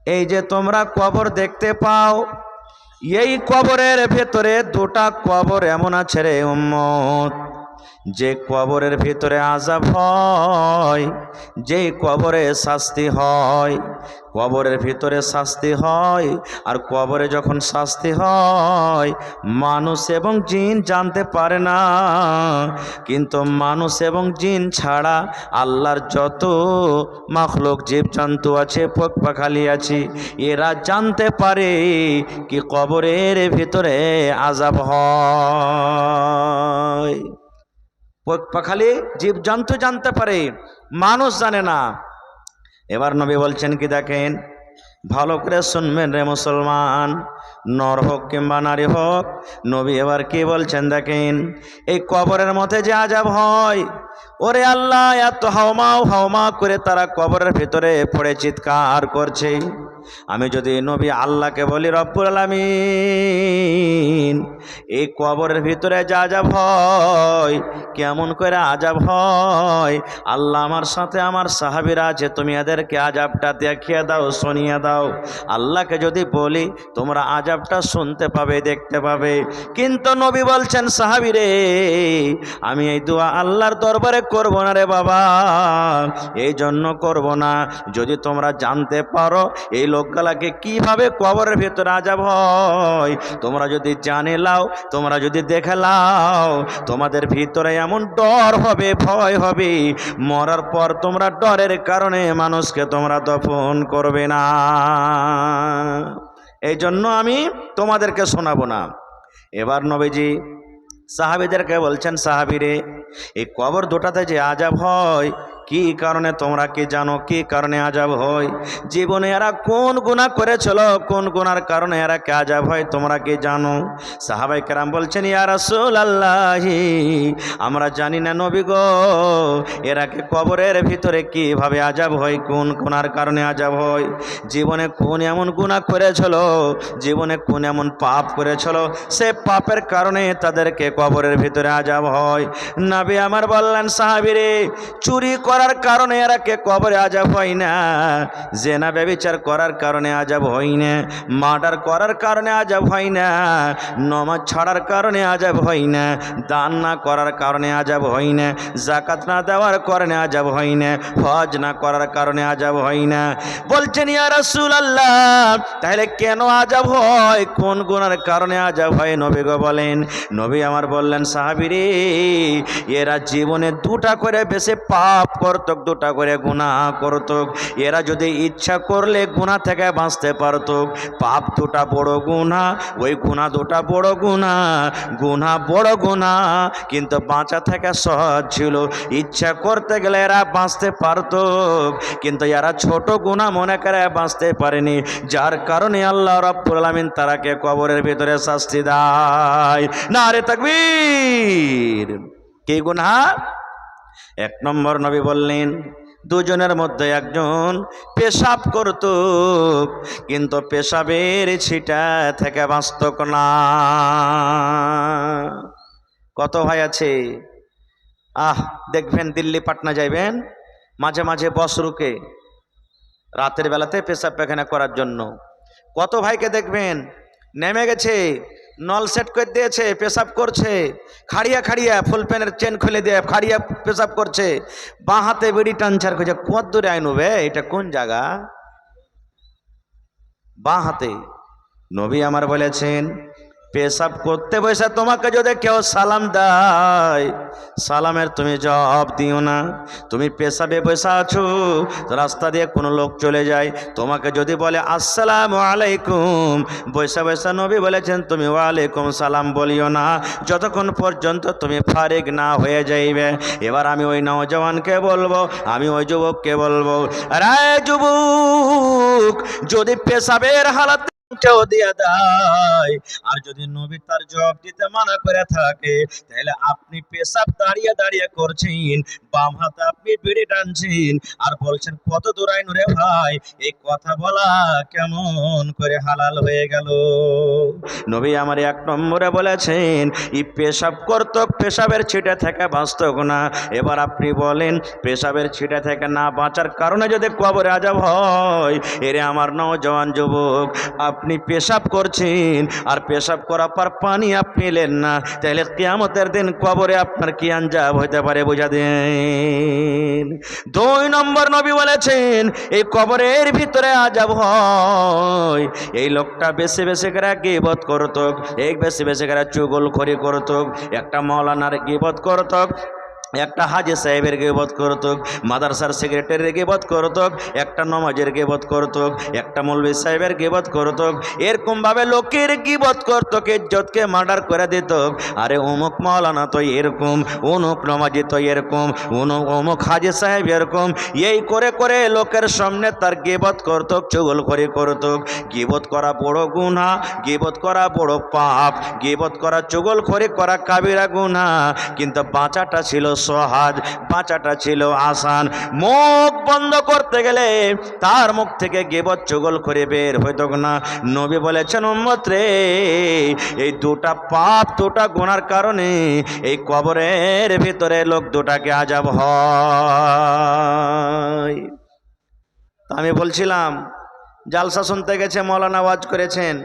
এই যে তোমরা কবর দেখতে পাও, এই কবরের ভেতরে দুটা কবর এমন আছে রে উম্মত, যে কবরের ভিতরে আযাব হয়, যে কবরে শাস্তি হয়। কবরের ভিতরে শাস্তি হয়, আর কবরে যখন শাস্তি হয় মানুষ এবং জিন জানতে পারে না, কিন্তু মানুষ এবং জিন ছাড়া আল্লাহর যত মাখলুক জীবজন্তু আছে, পাখালি আছে, এরা জানতে পারে কি কবরের ভিতরে আযাব হয়। পাখালি জীবজন্তু জানতে পারে, মানুষ জানে না। এবার নবী বলছেন কি দেখেন, ভালো করে শুনবেন রে মুসলমান, নর হোক কিংবা নারী হোক, নবী এবার কি বলছেন দেখেন। এই কবরের মধ্যে যে আযাব হয়, ওরে আল্লাহ, এত হাওমাও হাওমা করে তারা কবরের ভিতরে পড়ে চিৎকার করছে। আমি যদি নবী আল্লাহকে বলি, রব্বুল আলামিন, এই কবরের ভিতরে যা আযাব হয়, কেমন করে আযাব হয়, আল্লাহ আমার সাথে আমার সাহাবীরা আছে, তুমি এদেরকে আযাবটা দেখিয়ে দাও, শুনিয়ে দাও। আল্লাহকে যদি বলি, তোমরা আযাবটা শুনতে পাবে, দেখতে পাবে। কিন্তু নবী বলছেন, সাহাবীরে, আমি এই দোয়া আল্লাহর দরবারে করব না রে বাবা, এই জন্য করব না, যদি তোমরা জানতে পারো এই লোকগুলাকে কিভাবে কবরের ভিতরে আযাব হয়, তোমরা যদি জানে লাও, তোমরা যদি দেখে লাও, তোমাদের ভিতরে এমন ডর হবে, ভয় হবে, মরার পর তোমরা ডরের কারণে মানুষকে তোমরা দফন করবে না। এই জন্য আমি তোমাদেরকে শোনাবো না। এবার নবীজি সাহাবীদেরকে বলছেন, সাহাবীরে, এই কবর দুটাতে যে আযাব হয়, কি কারণে তোমরা কি জানো, কি কারণে আযাব হয়? জীবনে এরা কোন গুনাহ করেছিল, কোন গুনার কারণে এরা কে আযাব হয়, তোমরা কি জানো? সাহাবায়ে কেরাম বলছেন, ইয়া রাসূলুল্লাহ, আমরা জানি না নবী গো, এরাকে কবরের ভিতরে কিভাবে আযাব হয়, কোন গুনার কারণে আযাব হয়, জীবনে কোন এমন গুনাহ করেছিল, জীবনে কোন এমন পাপ করেছিল, সে পাপের কারণে তাদেরকে কবরের ভিতরে আযাব হয়। নবী আমার বললেন, সাহাবীরে, চুরি করার কারণে এরাকে কবরে আযাব হয় না, জিনা ব্যভিচার করার কারণে আযাব হয় না, মার্ডার করার কারণে আযাব হয় না, নামাজ ছাড়ার কারণে আযাব হয় না, দান না করার কারণে আযাব হয় না, যাকাত না দেওয়ার কারণে আযাব হয় না, হজ না করার কারণে আযাব হয় না। বলছেন, ইয়া রাসূলুল্লাহ, তাহলে কেন আযাব হয়, কোন গুনার কারণে আযাব হয় নবী গো বলেন? নবী আমার বললেন, সাহাবীরে, এরা জীবনে দুটা করে বেশি পাপ করত, দুটা করে গুনাহ করত, এরা যদি ইচ্ছা করলে গুনাহ থেকে বাঁচতে পারত। পাপ দুটা বড় গুনাহ, ওই গুনাহ দুটা বড় গুনাহ, গুনাহ বড় গুনাহ, কিন্তু বাঁচা থেকে সহজ ছিল, ইচ্ছা করতে গেলে এরা বাঁচতে পারত, কিন্তু এরা ছোট গুনাহ মনে করে বাঁচতে পারেনি, যার কারণে আল্লাহ রাব্বুল আলামিন তারাকে কবরের ভিতরে শাস্তি দেয়। নারে তাকবীর। কি গুনাহ? এক নম্বর নবী বললেন, দুজনের মধ্যে একজন পেশাব করত, কিন্তু পেশাবের ছিটা থেকে বাঁচত না। কত ভাই আছে, দেখবেন দিল্লি পাটনা যাইবেন, মাঝে মাঝে বস রুকে রাতের বেলাতে পেশাব পায়খানা করার জন্য, কত ভাইকে দেখবেন নেমে গেছে, নল সেট করে দিয়েছে, পেশাব করছে, খাড়িয়া খাড়িয়া ফুল প্যানের চেন খুলে দিয়ে খাড়িয়া পেশাব করছে, বাঁ হাতে বেড়ি টানছার খুঁজে, কত দূরে আইনবে, এটা কোন জায়গা? বাঁ হাতে। নবী আমার বলেছেন, পেশাব করতে বসে তোমাকে যদি কেউ সালাম দেয়, সালামের তুমি জবাব দিও না। তুমি পেশাবে বসে আছো, রাস্তা দিয়ে কোনো লোক চলে যায়, তোমাকে যদি বলে আসসালামু আলাইকুম, বসে বসে নবী বলেছেন তুমি ওয়ালাইকুম সালাম বলিও না, যতক্ষণ পর্যন্ত তুমি ফারিগ না হয়ে যাইবে। এবার আমি ওই নওজওয়ানকে বলবো, আমি ওই যুবককে বলবো, আরে যুবক, যদি পেশাবের হালাতে কেউ দিয়ে দেয়। আর যদি নবী তার জবাব দিতে মানা করে থাকে, তাহলে আপনি পেশাব দাঁড়িয়ে দাঁড়িয়ে করছেন, বাম হাতে আপনি বিড়ি টানছেন আর বলছেন কত দূরাই নুরে ভাই, এই কথা বলা কেমন করে হালাল হয়ে গেল? নবী আমার এক নম্বরে বলেছেন এই পেশাব করত, পেশাবের ছিটে থেকে বাঁচত না। এবার আপনি বলেন পেশাবের ছিটে থেকে না বাঁচার কারণে যদি কবরে আযাব হয়, এরে আমার নওজওয়ান যুবক, আপনি পেশাব করছেন আর পেশাব করার পর পানি আপনি এলেন না, তাহলে কিয়ামতের দিন কবরে আপনার কি আঞ্জাব হইতে পারে বুঝা দেন। 2 নম্বর নবী বলেছেন এই কবরের ভিতরে আযাব হয় এই লোকটা বেশি বেশি করে গীবত করত, এক বেশি বেশি করে চুগলখড়ি করত, একটা মাওলানার গীবত করত, একটা হাজি সাহেবের গীবত করত, মাদ্রাসার সেক্রেটারির গীবত করত, একটা নমাজের গীবত করত, একটা মৌলভী সাহেবের গীবত করত। এরকম ভাবে লোকের গীবত করত, ইজ্জতকে মার্ডার করে দিত। আরে অমুক মাওলানা তো এরকম, অমুক নমাজি তো এরকম, অমুক হাজি সাহেব এরকম, এই করে করে লোকের সামনে তার গীবত করত, চুগলখড়ি করত। গীবত করা বড় গুনাহ, গীবত করা বড় পাপ, গীবত করা চুগলখড়ি করা কাবিরা গুনাহ, কিন্তু বাঁচাটা ছিল সহজ, বাঁচাটা ছিল আসান। মুখ বন্ধ করতে গেলে তার মুখ থেকে গীবত চুগলখড়ি বের হইতো না। নবী বলেছেন উম্মত রে, এই দুটা পাপ, দুটা গুনার কারণে এই কবরের ভিতরে লোক দুটাকে আযাব হয়। আমি বলছিলাম জালসা শুনতে গেছে, মৌলানা ওয়াজ করেছেন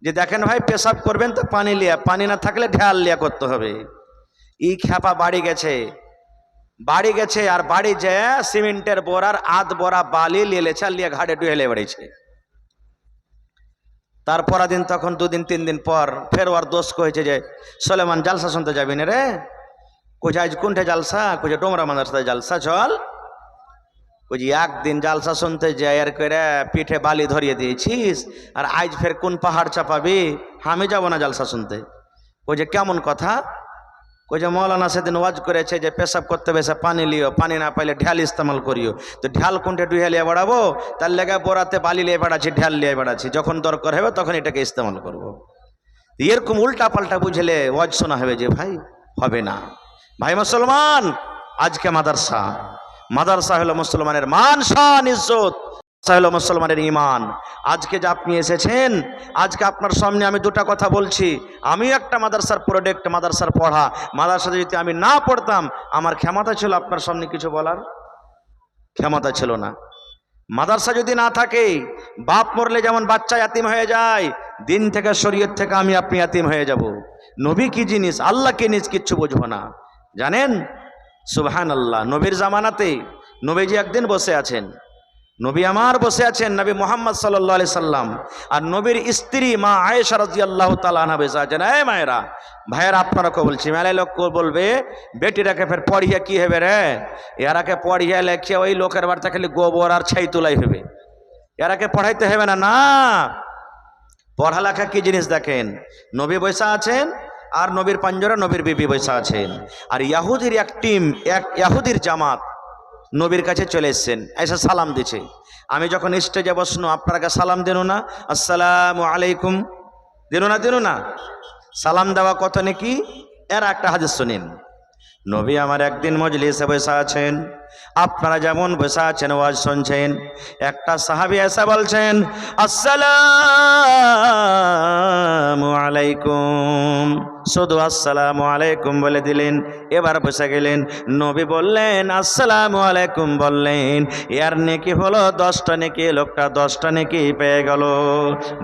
যে দেখেন ভাই পেশাব করবেন তো পানি লিয়া, পানি না থাকলে ঢাল লিয়া করতে হবে। ই খ্যাপা বাড়ি গেছে, বাড়ি গেছে আর বাড়ি যে সিমেন্টের বোরার আধ বোরা বালি লিয়েছে আর লিয়ে ঘাটে ডুয়েলে বেড়েছে। তারপর দিন তখন 2 দিন 3 দিন পর ফের ওর দোষ কয়েছে যে সোলেমান জালসা শুনতে যাবি না রে? কোথায় আজ কোনটা জালসা? কোথায় ডোমরা মাদ্রাসায় জালসা, চল। বুঝি একদিন জালসা শুনতে যাই আর করে পিঠে বালি ধরিয়ে দিয়েছিস, আর আজ ফের কোন পাহাড় চাপাবি? আমি যাব না জালসা শুনতে। ওই যে কেমন কথা? ওই যে মৌলানা সেদিন ওয়াজ করেছে যে পেশাব করতে বেশে পানি লিও, পানি না পাইলে ঢাল ইস্তেমাল করিও। তো ঢাল কোনটা ডুহে লিয়ে বেড়াবো? তার লেগে বোরাতে বালি লিয়ে বেড়াচ্ছি, ঢাল লিয়ে বেড়াচ্ছি, যখন দরকার হবে তখন এটাকে ইস্তেমাল করবো। এরকম উল্টা পাল্টা বুঝলে ওয়াজ শোনা হবে যে ভাই, হবে না। ভাই মুসলমান, আজকে মাদ্রাসা, মাদ্রাসা হলো মুসলমানের মান শান ইজ্জত, হলো মুসলমানের ঈমান। আজকে যে আপনি এসেছেন, আজকে আপনার সামনে আমি দুটা কথা বলছি। আমি একটা মাদ্রাসার প্রোডাক্ট, মাদ্রাসার পড়া। মাদ্রাসাতে যদি আমি না পড়তাম, আমার ক্ষমতা ছিল আপনার সামনে কিছু বলার? ক্ষমতা ছিল না। মাদ্রাসা যদি না থাকে, বাপ মরলে যেমন বাচ্চা ইয়াতিম হয়ে যায়, দিন থেকে শরীয়ত থেকে আমি আপনি ইয়াতিম হয়ে যাব। নবী কি জিনিস, আল্লাহ কি জিনিস, কিচ্ছু বুঝবো না। জানেন সুবহানাল্লাহ, নবীর জামানাতে নবীজি একদিন বসে আছেন, নবী আমার বসে আছেন, নবী মুহাম্মদ সাল্লাল্লাহু আলাইহি সাল্লাম আর নবীর স্ত্রী মা আয়েশা রাদিয়াল্লাহু তাআলা আনহা বসে আছেন। এই মায়েরা, ভাইয়েরা, আপনারাকে বলছি, মেলায় লোক বলবে বেটিটাকে ফের পড়িয়ে কি হবে রে? এরাকে পড়িয়ে লেখিয়ে ওই লোকের বাড়িতে খালি গোবর আর ছাই তোলাই হবে, এরাকে পড়াইতে হবে না। না, পড়ালেখা কি জিনিস দেখেন। নবী বসে আছেন আর নবীর পাঞ্জরে নবীর বিবি বসে আছেন, আর ইয়াহুদির এক টিম, এক ইয়াহুদির জামাত নবীর কাছে চলে এসছেন, এসে সালাম দিছে। আমি যখন স্টেজে বসনো, আপনাকে সালাম দেন না? আসসালামু আলাইকুম দেন না? দেন না? সালাম দেওয়া কত নাকি? এর একটা হাদিস শুনেন। নবী আমার একদিন মজলিসে বসে আছেন, আপনারা যেমন বসে আছেন ওয়াজ শুনছেন, একটা সাহাবী এসে বলছেন আসসালামু আলাইকুম, শুধু আসসালামু আলাইকুম বলে দিলেন। এবার বসে গেলেন, নবী বললেন আসসালামু আলাইকুম বললেন, এর নেকি হলো 10টা নেকি, লোকটা 10টা নেকি পেয়ে গেল।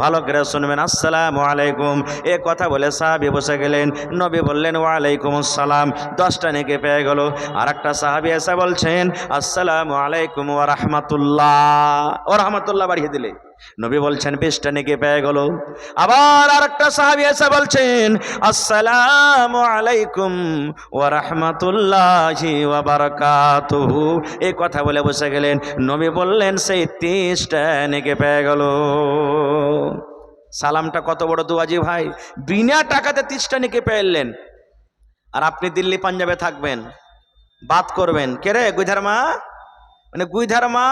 ভালো করে শুনবেন, আসসালামু আলাইকুম এ কথা বলে সাহাবী বসে গেলেন। নবী বললেন ওয়ালাইকুম আসসালাম, 10টা নেকি পেয়ে গেল। আর একটা সাহাবী এসে বলছেন আসসালামু আলাইকুম ওয়া রাহমাতুল্লাহ, ওয়া রাহমাতুল্লাহ বাড়িয়ে দিলে নবী বলছেন 20টা নেকি পেয়ে গেল। আবার আরেকটা সাহাবী এসে বলছেন আসসালামু আলাইকুম ওয়া রাহমাতুল্লাহি ওয়া বারাকাতুহু, এই কথা বলে বসে গেলেন। নবী বললেন সেই 30টা নেকি পেয়ে গেল। সালামটা কত বড় দুয়াজি ভাই, বিনা টাকাতে 30টা নেকি পেলেন। আর আপনি দিল্লি পাঞ্জাবে থাকবেন, বাত করবেন কে রে গুইধার মা, মানে গুইধার মা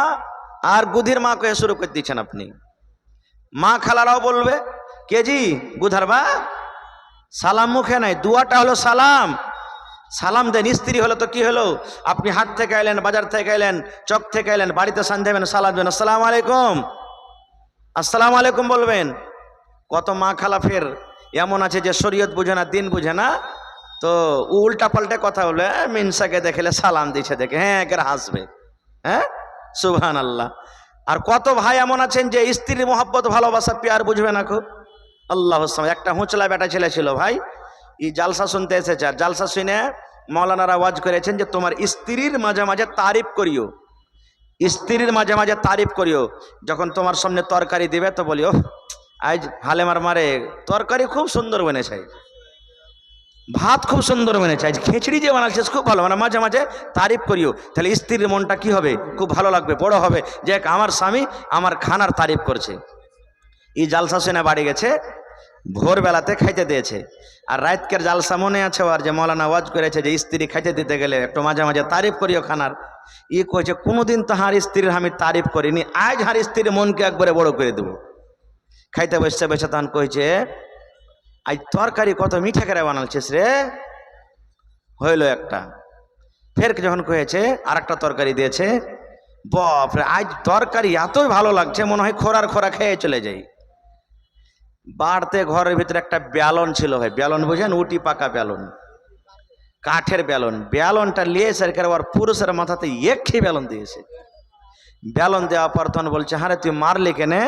আর গুধির মা কে শুরু করে দিচ্ছেন আপনি। মা খালারাও বলবে কেজি বুধারবা সালাম মুখে নাই, দুয়াটা হলো সালাম। সালাম দেন। স্ত্রী হলো তো কি হলো, আপনি হাট থেকে এলেন, বাজার থেকে এলেন, চক থেকে এলেন, বাড়িতে সান দেবেন, সালাম দেবেন, আসসালামু আলাইকুম, আসসালামু আলাইকুম বলবেন। কত মা খালা ফের এমন আছে যে শরীয়ত বুঝে না, দিন বুঝে না, তো উল্টা পাল্টে কথা বলে মিনসাকে দেখলে সালাম দিছে দেখে হ্যাঁ একে হাসবে। হ্যাঁ সুবহানাল্লাহ। আর কত ভাই এমন আছেন যে স্ত্রীর মোহাব্বত ভালোবাসা পেয়ার বুঝবে না খুব। আল্লাহ, একটা হুঁচলা বেটা ছেলে ছিল ভাই, এই জালসা শুনতে এসেছে, আর জালসা শুনে মৌলানারা ওয়াজ করেছেন যে তোমার স্ত্রীর মাঝে মাঝে তারিফ করিও, স্ত্রীর মাঝে মাঝে তারিফ করিও। যখন তোমার সামনে তরকারি দিবে তো বলিও আজ হালেমার মারে তরকারি খুব সুন্দর বনেছে, ভাত খুব সুন্দর বনেছে, আজ খিচড়ি যে বানাচ্ছে খুব ভালো, মানে মাঝে মাঝে তারিফ করিও। তাহলে স্ত্রীর মনটা কি হবে, খুব ভালো লাগবে, বড় হবে যে আমার স্বামী আমার খানার তারিফ করছে। এই জালসা শুনে বাড়ি গেছে, ভোরবেলাতে খাইতে দিয়েছে, আর রাতকের জালসা মনে আছে আর যে মৌলানা ওয়াজ করেছে যে স্ত্রী খাইতে দিতে গেলে একটু মাঝে মাঝে তারিফ করিও খানার। ই কয়েছে কোনোদিন তো হার স্ত্রীর আমি তারিফ করিনি, আজ হার স্ত্রীর মনকে একবারে বড় করে দেবো। খাইতে বসে বসে তখন কইছে আজ তরকারি কত মিঠা করে বানালছিস রে, হইল একটা। ফের যখন কয়েছে আর একটা তরকারি দিয়েছে, বাপরে আজ তরকারি এতই ভালো লাগছে মনে হয় খোরার খোরা খেয়ে চলে যাই। বাড়তে ঘরের ভিতরে একটা ব্যালন ছিল ভাই, ব্যালন বুঝেন, উটি পাকা ব্যালন, কাঠের ব্যালন, ব্যালনটা নিয়ে সরকার আর পুরুষের মাথাতে একটি ব্যালন দিয়েছে। ব্যালন দেওয়া পর তখন বলছে হ্যাঁ রে তুই মারলি কেনে,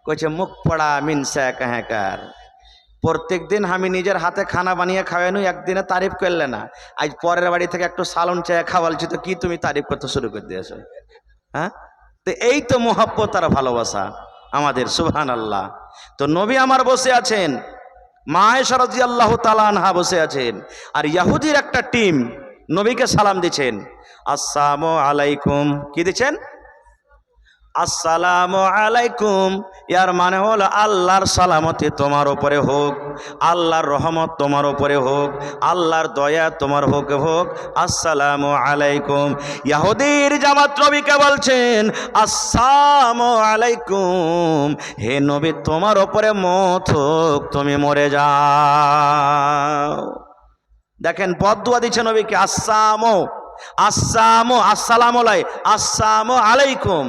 কইছে মুখ পড়া মিনসা কাহাকার, প্রত্যেক দিন আমি নিজের হাতে খানা বানিয়ে খাওয়ানো, একদিনে তারিফ করলে না, আজ পরের বাড়ি থেকে একটু সালন চায় খাওয়ালছি তো কি তুমি তারিফ করতে শুরু করে দিয়েছো। হ্যাঁ, তো এই তো মোহাব্বত আর ভালোবাসা আমাদের, সুবহানাল্লাহ। তো নবী আমার বসে আছেন, মা আয়েশা রাদিয়াল্লাহু তাআলা আনহা বসে আছেন, আর ইহুদির একটা টিম নবীকে সালাম দিচ্ছেন, আসসালামু আলাইকুম, কি দিচ্ছেন, আসসালামু আলাইকুম। ইয়ার মানে হলো আল্লাহর সালামতি তোমার উপরে হোক, আল্লাহর রহমত তোমার উপরে হোক, আল্লাহর দয়া তোমার হোক হোক, আসসালামু আলাইকুম। ইহুদির জামাত নবীকে বলছেন আসসালামু আলাইকুম, হে নবী তোমার উপরে মত হোক, তুমি মরে যাও। দেখেন বদদুয়া দিচ্ছে নবীকে, আসসালামু আসসালামু আসসালামু আলাই আসসালামু আলাইকুম।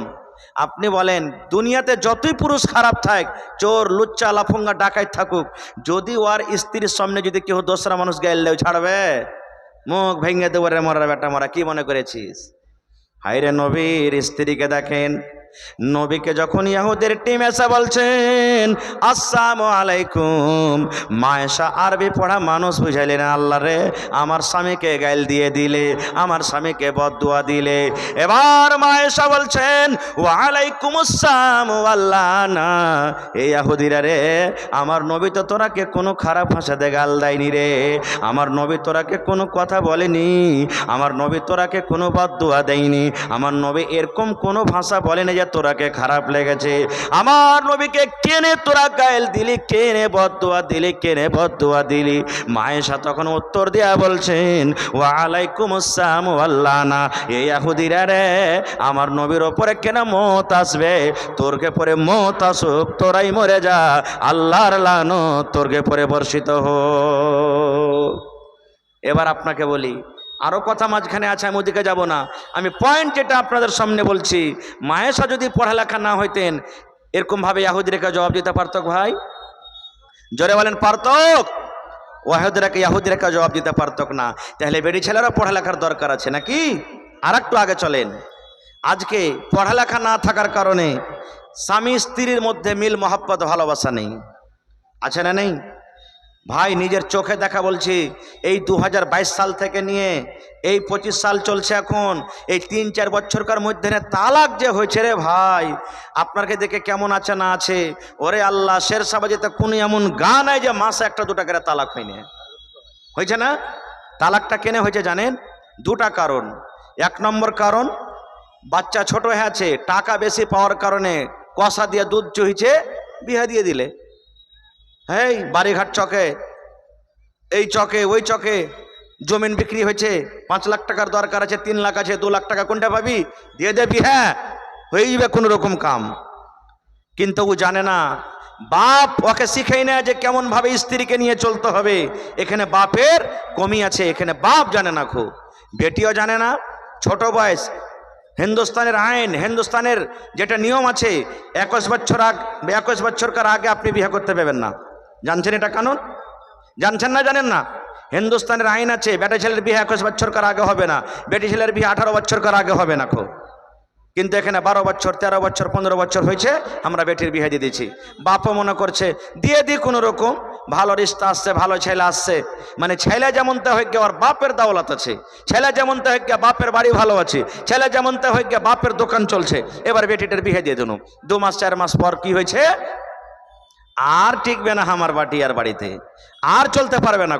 আপনি বলেন দুনিয়াতে যতই পুরুষ খারাপ থাক, চোর লুচ্চা লাফুঙ্গা ডাকাই থাকুক, যদি ওর স্ত্রীর সামনে যদি কেউ দোসরা মানুষ গাইলেও ছাড়বে, মুখ ভেঙে দেবো রে মরা বেটা মরা, কি মনে করেছিস। হায়রে নবীর স্ত্রীকে দেখেন, নবীকে যখন ইহুদের টিম এসে বলছেন আসসালামু আলাইকুম, মায়েশা আরবি পড়া মানুষ বুঝাইলেন আল্লাহ রে আমার স্বামীকে গাইল দিয়ে দিলে, আমার স্বামীকে বদদুয়া দিলে। এবার মায়েশা বলছেন ওয়ালাইকুম আসসালাম আল্লানা, এই ইহুদিরা রে আমার নবী তো তোরাকে কোনো খারাপ ভাষাতে গাল দেয়নি রে, আমার নবী তোরাকে কোনো কথা বলেনি, আমার নবী তোরাকে কোনো বদদুয়া দেয়নি, আমার নবী এরকম কোনো ভাষা বলেনি যে তোরাকে খারাপ লেগেছে। আমার নবীকে কেনে তোরা গায়েল দিলি, কেনে বদদুয়া দিলি, কেনে বদদুয়া দিলি। মায়েশা তখন উত্তর দেয়া বলছেন ওয়ালাইকুম আসসালাম আল্লানা, এই ইহুদিরা রে আমার নবীর ওপরে কেন মত আসবে, তোরকে পরে মত আসুক, তোরাই মরে যা, আল্লাহর লানত তোরকে পরে বর্ষিত হোক। এবার আপনাকে বলি, আরও কথা মাঝখানে আছে, আমি ওদিকে যাব না, আমি পয়েন্ট যেটা আপনাদের সামনে বলছি, মায়েশা যদি পড়ালেখা না হইতেন এরকমভাবে ইহুদিরাকে জবাব দিতে পারতক ভাই, জোরে বলেন পারতক, ইহুদিরাকে জবাব দিতে পারতক না। তাহলে বেড়ি ছেলেরা পড়ালেখার দরকার আছে নাকি। আর একটু আগে চলেন, আজকে পড়ালেখা না থাকার কারণে স্বামী স্ত্রীর মধ্যে মিল মহব্বত ভালোবাসা নেই, আছে না নেই ভাই। নিজের চোখে দেখা বলছি, এই 2022 সাল থেকে নিয়ে এই 25 সাল চলছে এখন, এই 3-4 বছরকার মধ্যে তালাক যে হয়েছে রে ভাই, আপনাকে দেখে কেমন আছে না আছে, ওরে আল্লাহ, শের সাবাজিতে কোনো এমন গান নাই যে মাসে 1-2টা করে তালাক হয়নি, হয়েছে না। তালাকটা কেনে হয়েছে জানেন, 2টা কারণ। 1 নম্বর কারণ, বাচ্চা ছোট হয়ে আছে, টাকা বেশি পাওয়ার কারণে কষা দিয়ে দুধ চুইছে, বিয়ে দিয়ে দিলে। এই বাড়িঘাট চকে, এই চকে ওই চকে জমিন বিক্রি হয়েছে, 5 লাখ টাকার দরকার আছে, 3 লাখ আছে, 2 লাখ টাকা কোনটা পাবি, দিয়ে দেবি, হ্যাঁ হয়ে যাবে কোনো রকম কাম। কিন্তু ও জানে না, বাপ ওকে শিখাই না যে কেমন ভাবে স্ত্রীকে নিয়ে চলতে হবে। এখানে বাপের কমি আছে, এখানে বাপ জানে না, খুব বেটিও জানে না। ছোট বয়স, হিন্দুস্তানের আইন, হিন্দুস্তানের যেটা নিয়ম আছে, 21 বছরকার আগে আপনি বিয়ে করতে পারবেন না। জানছেন এটা কানুন? জানছেন না জানেন না? হিন্দুস্তানের আইন আছে, বেটা ছেলের বিয়ে 21 বছরকার আগে হবে না, বেটি ছেলের বিয়ে 18 বছরকার আগে হবে না। কিন্তু এখানে 12 বছর, 13 বছর, 15 বছর হয়েছে, আমরা বেটির বিয়ে দিয়ে দিচ্ছি। বাপও মনে করছে দিয়ে দিই, কোনো রকম ভালো রিস্তা আসছে, ভালো ছেলে আসছে। মানে ছেলে যেমন তা হয়ে গিয়ে ওর বাপের দাওলাত আছে, ছেলে যেমন তা হয়ে গিয়ে বাপের বাড়ি ভালো আছে, ছেলে যেমন তা হয়ে গিয়ে বাপের দোকান চলছে। এবার বেটিটার বিয়ে দিয়ে দিল। 2 মাস 4 মাস পর কি হয়েছে, আর টিকবে না আমার বাটি আর বাড়িতে, আর চলতে পারবে না।